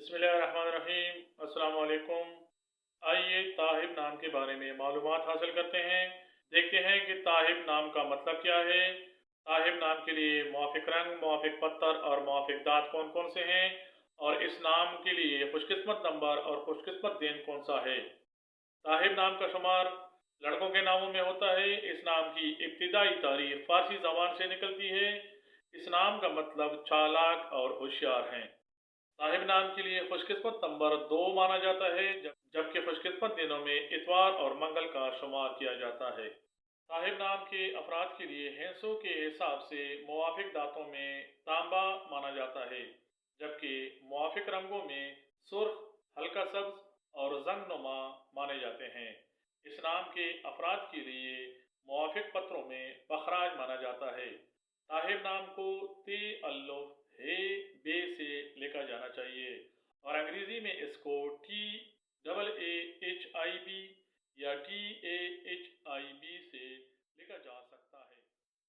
बिस्मिल्लाहिर्रहमानिर्रहीम। अस्सलाम वालेकुम। आइए ताहिब नाम के बारे में मालूमात हासिल करते हैं। देखते हैं कि ताहिब नाम का मतलब क्या है। ताहिब नाम के लिए मुआफ़िक रंग, मुआफ़िक पत्थर और मुआफ़िक दाँत कौन कौन से हैं, और इस नाम के लिए खुशकिस्मत नंबर और खुशकिस्मत दिन कौन सा है। ताहिब नाम का शुमार लड़कों के नामों में होता है। इस नाम की इब्तिदाई तारीख फ़ारसी ज़बान से निकलती है। इस नाम का मतलब चालाक और होशियार हैं। साहिब नाम के लिए खुशकिस्मत नंबर 2 माना जाता है, जबकि खुशकिस्मत दिनों में इतवार और मंगल का शुमार किया जाता है। साहिब नाम के अफराद के लिए हिस्सों के हिसाब से मुवाफिक दांतों में तांबा माना जाता है, जबकि मुवाफिक रंगों में सुर्ख, हल्का सब्ज और जंगनुमा माने जाते हैं। इस नाम के अफराद के लिए मुवाफिक पत्रों में पखराज माना जाता है। ताहिब नाम को ते अल्लुफ हे बे से लिखा जाना चाहिए, और अंग्रेजी में इसको